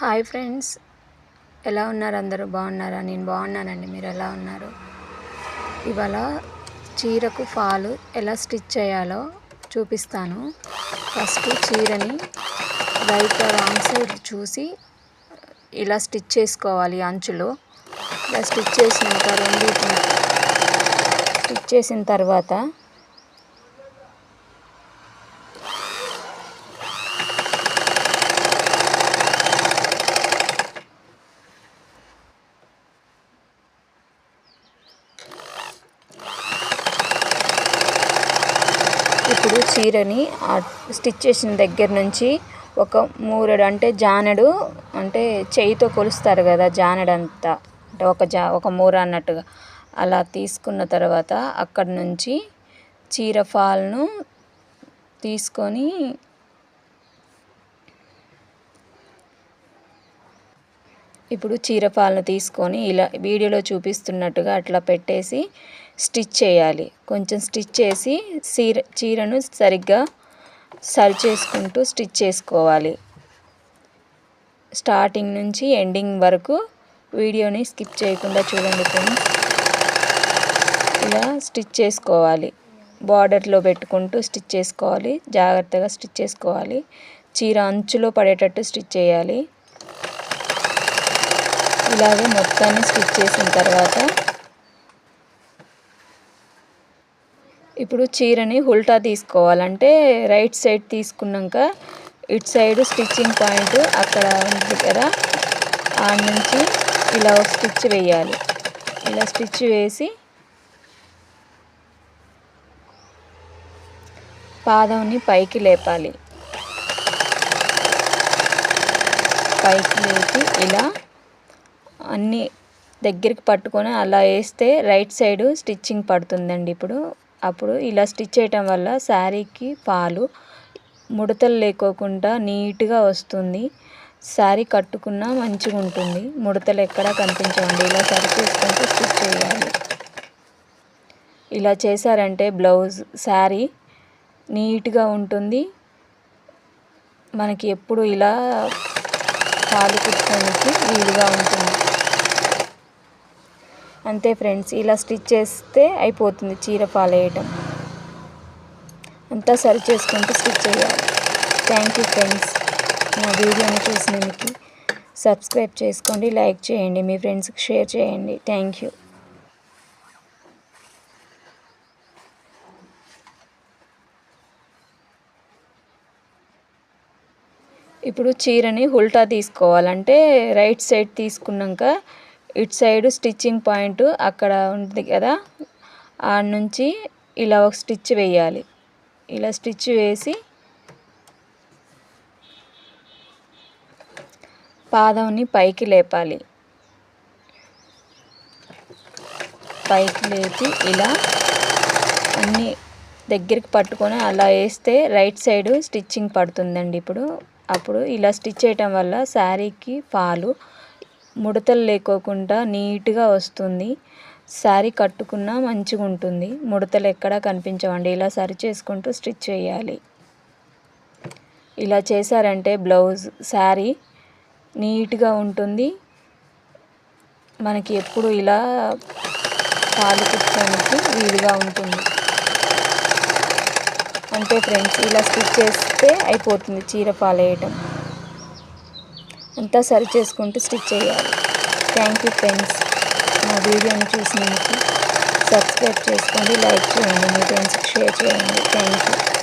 Hi friends, ఎలా ఉన్నారు? అందరూ బాగున్నారా? నేను బాగున్నానండి. మీరు ఎలా ఉన్నారు? ఇవాళ చీరకు ఫాలు ఎలా స్టిచ్ చేయాలో చూపిస్తాను. ఫస్ట్ చీరని రైట్ రాంగ్ సైడ్ చూసి ఇలా స్టిచ్ చేసుకోవాలి. అంచులో ఇలా స్టిచ్ చేసినాక రెండింటిని స్టిచ్ చేసిన తర్వాత ఇప్పుడు చీరని స్టిచ్ చేసిన దగ్గర నుంచి ఒక మూరెడు అంటే జానెడు అంటే చేయితో కొలుస్తారు కదా, జానెడంతా అంటే ఒక మూర అన్నట్టుగా అలా తీసుకున్న తర్వాత అక్కడి నుంచి చీర ఫాల్ను తీసుకొని ఇప్పుడు చీర ఫాల్ను తీసుకొని ఇలా వీడియోలో చూపిస్తున్నట్టుగా అట్లా పెట్టేసి స్టిచ్ చేయాలి. కొంచెం స్టిచ్ చేసి చీరను సరిగ్గా సరి చేసుకుంటూ స్టిచ్ చేసుకోవాలి. స్టార్టింగ్ నుంచి ఎండింగ్ వరకు వీడియోని స్కిప్ చేయకుండా చూడండి ఫ్రెండ్స్. ఇలా స్టిచ్ చేసుకోవాలి. బార్డర్లో పెట్టుకుంటూ స్టిచ్ చేసుకోవాలి. జాగ్రత్తగా స్టిచ్ చేసుకోవాలి. చీర అంచులో పడేటట్టు స్టిచ్ చేయాలి. ఇలాగే మొత్తాన్ని స్టిచ్ చేసిన తర్వాత ఇప్పుడు చీరని ఉల్టా తీసుకోవాలంటే రైట్ సైడ్ తీసుకున్నాక ఇటు సైడ్ స్టిచ్చింగ్ పాయింట్ అక్కడ ఉంది కదా, ఆ నుంచి ఇలా ఒక స్టిచ్ వేయాలి. ఇలా స్టిచ్ వేసి పాదంని పైకి లేపాలి. పైకి లేపి ఇలా అన్నీ దగ్గరికి పట్టుకొని అలా వేస్తే రైట్ సైడు స్టిచ్చింగ్ పడుతుందండి. అప్పుడు ఇలా స్టిచ్ చేయటం వల్ల శారీకి పాలు ముడతలు లేకోకుండా నీట్గా వస్తుంది. శారీ కట్టుకున్నా మంచిగా ఉంటుంది. ముడతలు ఎక్కడా కనిపించవండి. ఇలా సరి చేసుకుంటూ స్టిచ్ చేయాలి. ఇలా చేశారంటే బ్లౌజ్ శారీ నీట్గా ఉంటుంది. మనకి ఎప్పుడు ఇలా పాలు కుట్టుకోనికి వీలుగా ఉంటుంది. అంతే ఫ్రెండ్స్, ఇలా స్టిచ్ చేస్తే అయిపోతుంది చీర ఫాల్ వేయటం. అంతా సరి చేసుకుంటూ స్టిచ్ చేయాలి. Thank you friends. నా వీడియోని చూసినందుకు సబ్స్క్రైబ్ చేసుకోండి, లైక్ చేయండి, మీ ఫ్రెండ్స్కి షేర్ చేయండి. Thank you. ఇప్పుడు చీరని ఉల్టా తీసుకోవాలంటే రైట్ సైడ్ తీసుకున్నాక ఇటు సైడ్ స్టిచ్చింగ్ పాయింట్ అక్కడ ఉంది కదా, ఆ నుంచి ఇలా ఒక స్టిచ్ వేయాలి. ఇలా స్టిచ్ వేసి పాదంని పైకి లేపాలి. పైకి లేపి ఇలా అన్నీ దగ్గరికి పట్టుకొని అలా వేస్తే రైట్ సైడు స్టిచ్చింగ్ పడుతుందండి. అప్పుడు ఇలా స్టిచ్ చేయటం వల్ల శారీకి పాలు ముడతలు లేకోకుండా నీట్గా వస్తుంది. శారీ కట్టుకున్నా మంచిగా ఉంటుంది. ముడతలు ఎక్కడా కనిపించవండి. ఇలా సరి చేసుకుంటూ స్టిచ్ చేయాలి. ఇలా చేశారంటే బ్లౌజ్ శారీ నీట్గా ఉంటుంది. మనకి ఎప్పుడు ఇలా పాలు కుట్టుకోవడానికి వీలుగా ఉంటుంది. అంతే ఫ్రెండ్స్, ఇలా స్టిచ్ చేస్తే అయిపోతుంది చీర ఫాల్ వేయటం. అంతా సరి చేసుకుంటూ స్టిచ్ చేయాలి. Thank you friends. నా వీడియోని చూసినందుకు సబ్స్క్రైబ్ చేసుకోండి, లైక్ చేయండి, మీ ఫ్రెండ్స్కి షేర్ చేయండి. Thank you.